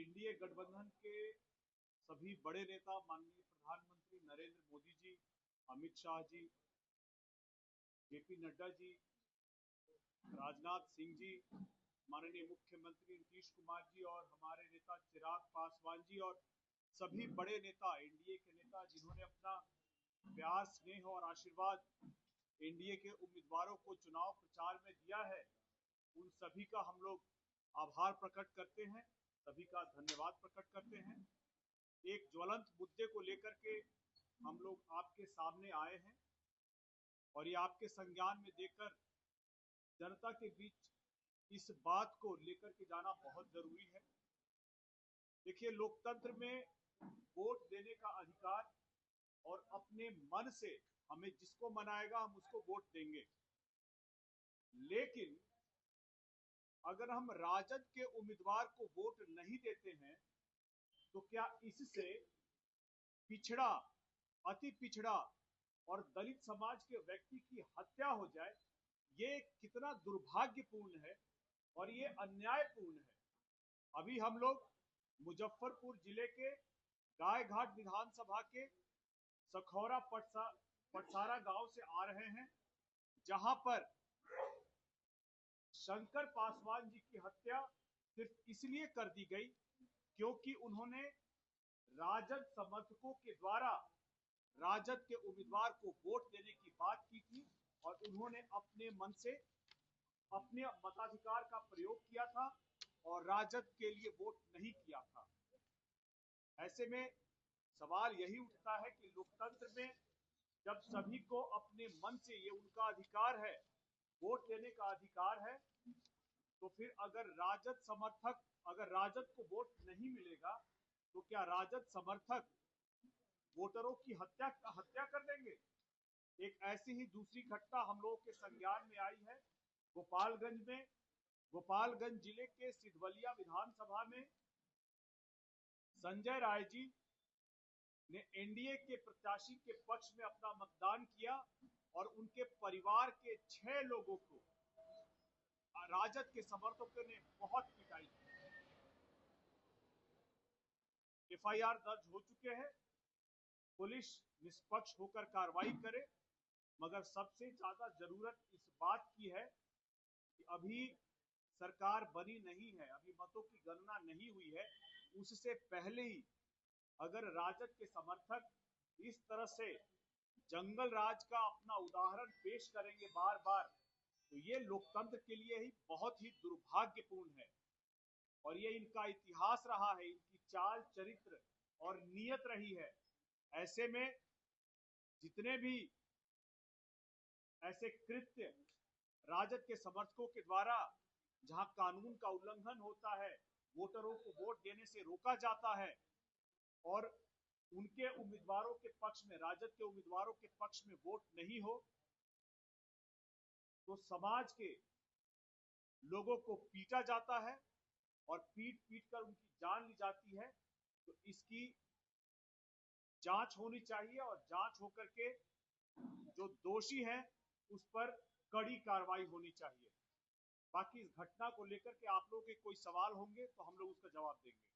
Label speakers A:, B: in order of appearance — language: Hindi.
A: एनडीए गठबंधन के सभी बड़े नेता माननीय प्रधानमंत्री नरेंद्र मोदी जी, अमित शाह जी, जेपी नड्डा जी, राजनाथ सिंह जी, माननीय मुख्यमंत्री नीतीश कुमार जी और हमारे नेता चिराग पासवान जी और सभी बड़े नेता एनडीए के नेता जिन्होंने अपना प्यार, स्नेह और आशीर्वाद एनडीए के उम्मीदवारों को चुनाव प्रचार में दिया है, उन सभी का हम लोग आभार प्रकट करते हैं, सभी का धन्यवाद प्रकट करते हैं। एक ज्वलंत मुद्दे को लेकर के हम लोग आपके सामने आए हैं और ये आपके संज्ञान में देकर जनता के बीच इस बात को लेकर के जाना बहुत जरूरी है। देखिए, लोकतंत्र में वोट देने का अधिकार और अपने मन से हमें जिसको मनाएगा हम उसको वोट देंगे, लेकिन अगर हम राजद के उम्मीदवार को वोट नहीं देते हैं तो क्या इससे पिछड़ा, अति पिछड़ा और दलित समाज के व्यक्ति की हत्या हो जाए, ये कितना दुर्भाग्यपूर्ण है और ये अन्यायपूर्ण है। अभी हम लोग मुजफ्फरपुर जिले के गायघाट विधानसभा के सखौरा पटसारा गांव से आ रहे हैं, जहां पर शंकर पासवान जी की हत्या सिर्फ इसलिए कर दी गई क्योंकि उन्होंने राजद समर्थकों के द्वारा राजद के उम्मीदवार को वोट देने की बात की थी और उन्होंने अपने मन से अपने मताधिकार का प्रयोग किया था और राजद के लिए वोट नहीं किया था। ऐसे में सवाल यही उठता है कि लोकतंत्र में जब सभी को अपने मन से, ये उनका अधिकार है, वोट देने का अधिकार है, तो फिर अगर राजद को वोट नहीं मिलेगा तो क्या राजद समर्थक वोटरों की हत्या कर देंगे? एक ऐसी ही दूसरी घटना हम लोगों के संज्ञान में आई है गोपालगंज में। गोपालगंज जिले के सिधवलिया विधानसभा में संजय राय जी ने एनडीए के प्रत्याशी के पक्ष में अपना मतदान किया और उनके परिवार के 6 लोगों को राजद के समर्थकों ने बहुत पिटाई की। एफआईआर दर्ज हो चुके हैं, पुलिस निष्पक्ष होकर कार्रवाई करे, मगर सबसे ज्यादा जरूरत इस बात की है कि अभी सरकार बनी नहीं है, अभी मतों की गणना नहीं हुई है, उससे पहले ही अगर राजद के समर्थक इस तरह से जंगल राज का अपना उदाहरण पेश करेंगे बार बार, तो ये लोकतंत्र के लिए ही बहुत ही दुर्भाग्यपूर्ण है और ये इनका इतिहास रहा है, इनकी चाल चरित्र और नीयत रही है। ऐसे में जितने भी ऐसे कृत्य राजद के समर्थकों के द्वारा जहां कानून का उल्लंघन होता है, वोटरों को वोट देने से रोका जाता है और उनके उम्मीदवारों के पक्ष में, राजद के उम्मीदवारों के पक्ष में वोट नहीं हो, तो समाज के लोगों को पीटा जाता है और पीट कर उनकी जान ली जाती है, तो इसकी जांच होनी चाहिए और जांच होकर के जो दोषी हैं उस पर कड़ी कार्रवाई होनी चाहिए। बाकी इस घटना को लेकर के आप लोगों के कोई सवाल होंगे तो हम लोग उसका जवाब देंगे।